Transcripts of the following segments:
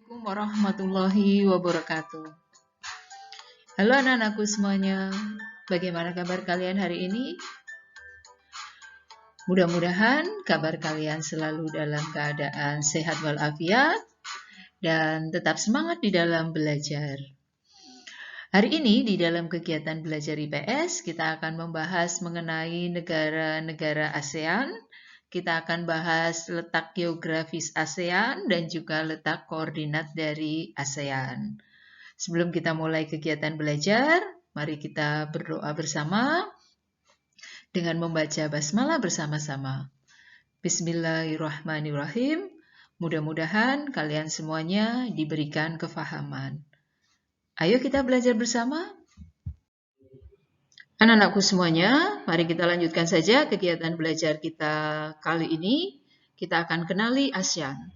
Assalamualaikum warahmatullahi wabarakatuh. Halo anak-anakku semuanya, bagaimana kabar kalian hari ini? Mudah-mudahan kabar kalian selalu dalam keadaan sehat walafiat dan tetap semangat di dalam belajar. Hari ini di dalam kegiatan belajar IPS kita akan membahas mengenai negara-negara ASEAN. Kita akan bahas letak geografis ASEAN dan juga letak koordinat dari ASEAN. Sebelum kita mulai kegiatan belajar, mari kita berdoa bersama dengan membaca basmalah bersama-sama. Bismillahirrahmanirrahim. Mudah-mudahan kalian semuanya diberikan kefahaman. Ayo kita belajar bersama. Anak-anakku semuanya, mari kita lanjutkan saja kegiatan belajar kita kali ini. Kita akan kenali ASEAN.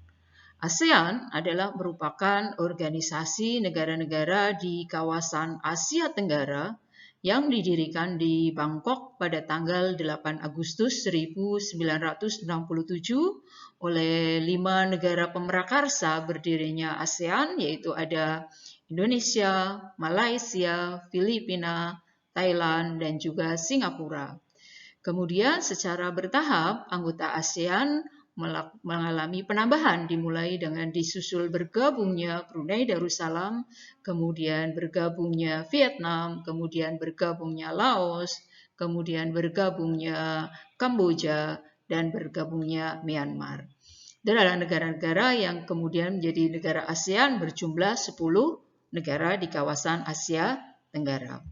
ASEAN adalah merupakan organisasi negara-negara di kawasan Asia Tenggara yang didirikan di Bangkok pada tanggal 8 Agustus 1967 oleh 5 negara pemrakarsa berdirinya ASEAN, yaitu ada Indonesia, Malaysia, Filipina, Thailand, dan juga Singapura. Kemudian secara bertahap anggota ASEAN mengalami penambahan dimulai dengan disusul bergabungnya Brunei Darussalam, kemudian bergabungnya Vietnam, kemudian bergabungnya Laos, kemudian bergabungnya Kamboja, dan bergabungnya Myanmar. Dan adalah negara-negara yang kemudian menjadi negara ASEAN berjumlah 10 negara di kawasan Asia Tenggara.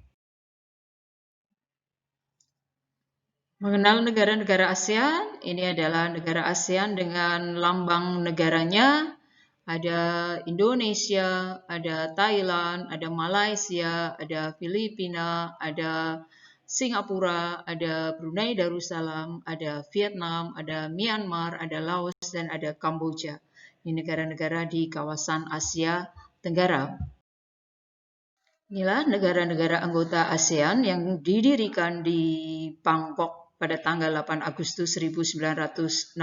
Mengenal negara-negara ASEAN, ini adalah negara ASEAN dengan lambang negaranya. Ada Indonesia, ada Thailand, ada Malaysia, ada Filipina, ada Singapura, ada Brunei Darussalam, ada Vietnam, ada Myanmar, ada Laos, dan ada Kamboja. Ini negara-negara di kawasan Asia Tenggara. Inilah negara-negara anggota ASEAN yang didirikan di Bangkok pada tanggal 8 Agustus 1967,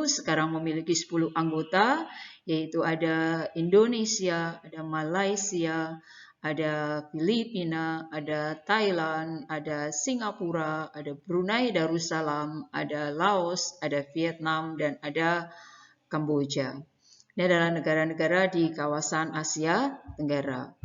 sekarang memiliki 10 anggota, yaitu ada Indonesia, ada Malaysia, ada Filipina, ada Thailand, ada Singapura, ada Brunei Darussalam, ada Laos, ada Vietnam, dan ada Kamboja. Ini adalah negara-negara di kawasan Asia Tenggara.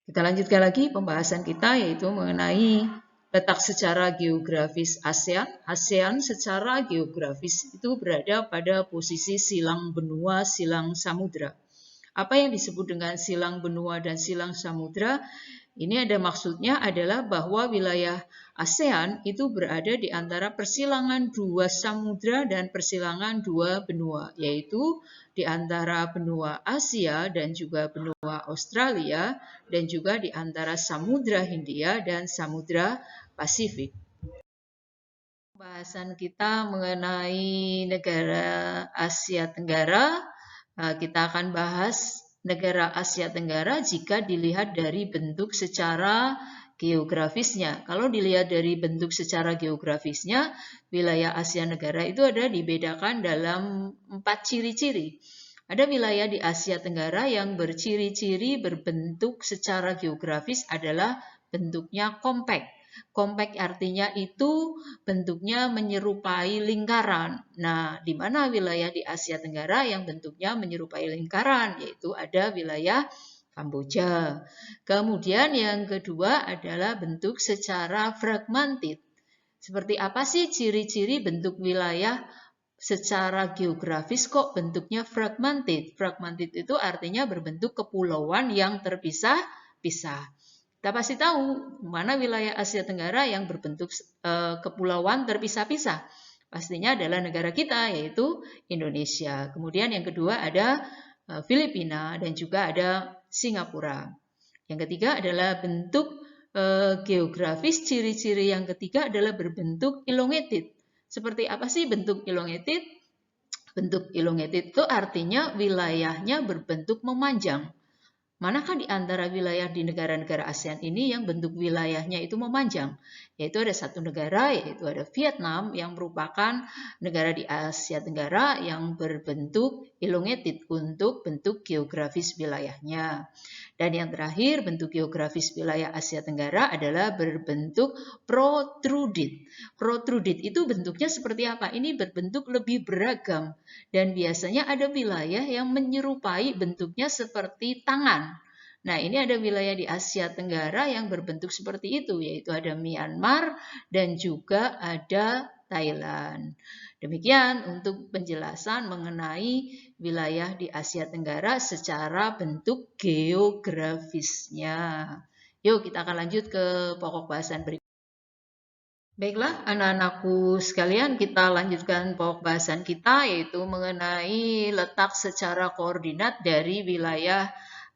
Kita lanjutkan lagi pembahasan kita, yaitu mengenai letak secara geografis ASEAN. ASEAN secara geografis itu berada pada posisi silang benua, silang samudra. Apa yang disebut dengan silang benua dan silang samudra? Ini ada maksudnya adalah bahwa wilayah ASEAN itu berada di antara persilangan 2 samudra dan persilangan 2 benua, yaitu di antara benua Asia dan juga benua Australia, dan juga di antara Samudra Hindia dan Samudra Pasifik. Pembahasan kita mengenai negara Asia Tenggara, kita akan bahas negara Asia Tenggara jika dilihat dari bentuk secara geografisnya. Kalau dilihat dari bentuk secara geografisnya, wilayah Asia Tenggara itu ada dibedakan dalam 4 ciri-ciri. Ada wilayah di Asia Tenggara yang berciri-ciri berbentuk secara geografis adalah bentuknya kompak. Kompak artinya itu bentuknya menyerupai lingkaran. Nah, di mana wilayah di Asia Tenggara yang bentuknya menyerupai lingkaran, yaitu ada wilayah Kamboja. Kemudian yang kedua adalah bentuk secara fragmented. Seperti apa sih ciri-ciri bentuk wilayah secara geografis kok bentuknya fragmented? Fragmented itu artinya berbentuk kepulauan yang terpisah-pisah. Kita pasti tahu mana wilayah Asia Tenggara yang berbentuk kepulauan terpisah-pisah. Pastinya adalah negara kita, yaitu Indonesia. Kemudian yang kedua ada Filipina dan juga ada Singapura. Yang ketiga adalah bentuk geografis. Ciri-ciri yang ketiga adalah berbentuk elongated. Seperti apa sih bentuk elongated? Bentuk elongated itu artinya wilayahnya berbentuk memanjang. Manakah di antara wilayah di negara-negara ASEAN ini yang bentuk wilayahnya itu memanjang? Yaitu ada satu negara, yaitu ada Vietnam, yang merupakan negara di Asia Tenggara yang berbentuk elongated untuk bentuk geografis wilayahnya. Dan yang terakhir, bentuk geografis wilayah Asia Tenggara adalah berbentuk protruded. Protruded itu bentuknya seperti apa? Ini berbentuk lebih beragam. Dan biasanya ada wilayah yang menyerupai bentuknya seperti tangan. Nah, ini ada wilayah di Asia Tenggara yang berbentuk seperti itu, yaitu ada Myanmar dan juga ada Thailand. Demikian untuk penjelasan mengenai wilayah di Asia Tenggara secara bentuk geografisnya. Yuk kita akan lanjut ke pokok bahasan berikutnya. Baiklah, anak-anakku sekalian, kita lanjutkan pokok bahasan kita, yaitu mengenai letak secara koordinat dari wilayah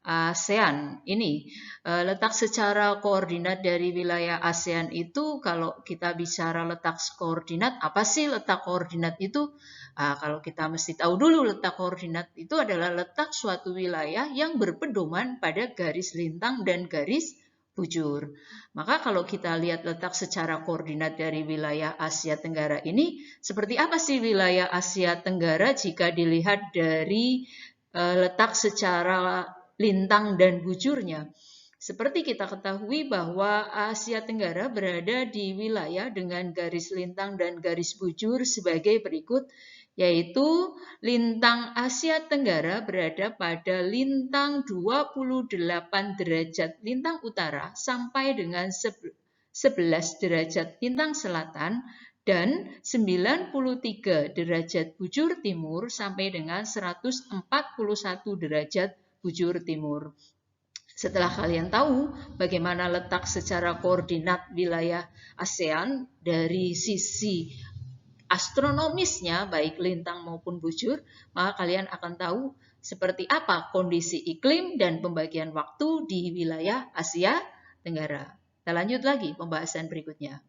ASEAN ini. Letak secara koordinat dari wilayah ASEAN itu, kalau kita bicara letak koordinat, apa sih letak koordinat itu? Kalau kita mesti tahu dulu, letak koordinat itu adalah letak suatu wilayah yang berpedoman pada garis lintang dan garis bujur. Maka kalau kita lihat letak secara koordinat dari wilayah Asia Tenggara ini, seperti apa sih wilayah Asia Tenggara jika dilihat dari letak secara lintang dan bujurnya? Seperti kita ketahui bahwa Asia Tenggara berada di wilayah dengan garis lintang dan garis bujur sebagai berikut, yaitu lintang Asia Tenggara berada pada lintang 28 derajat lintang utara sampai dengan 11 derajat lintang selatan dan 93 derajat bujur timur sampai dengan 141 derajat bujur timur. Setelah kalian tahu bagaimana letak secara koordinat wilayah ASEAN dari sisi astronomisnya, baik lintang maupun bujur, maka kalian akan tahu seperti apa kondisi iklim dan pembagian waktu di wilayah Asia Tenggara. Kita lanjut lagi pembahasan berikutnya.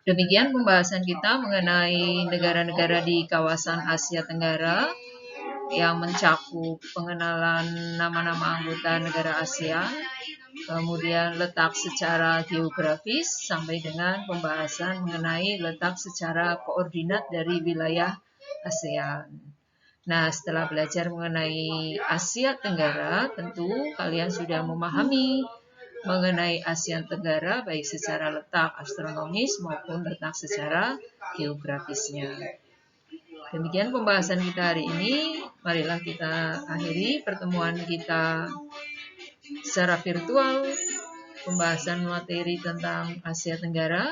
Demikian pembahasan kita mengenai negara-negara di kawasan Asia Tenggara yang mencakup pengenalan nama-nama anggota negara ASEAN, kemudian letak secara geografis, sampai dengan pembahasan mengenai letak secara koordinat dari wilayah ASEAN. Nah, setelah belajar mengenai Asia Tenggara, tentu kalian sudah memahami mengenai Asia Tenggara baik secara letak astronomis maupun letak secara geografisnya. Demikian pembahasan kita hari ini. Marilah kita akhiri pertemuan kita secara virtual, pembahasan materi tentang Asia Tenggara.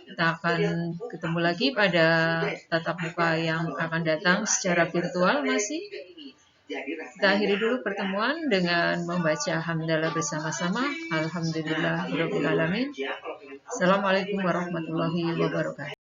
Kita akan ketemu lagi pada tatap muka yang akan datang secara virtual masih. Kita akhiri dulu pertemuan dengan membaca hamdalah bersama-sama. Alhamdulillahirabbil alamin. Assalamualaikum warahmatullahi wabarakatuh.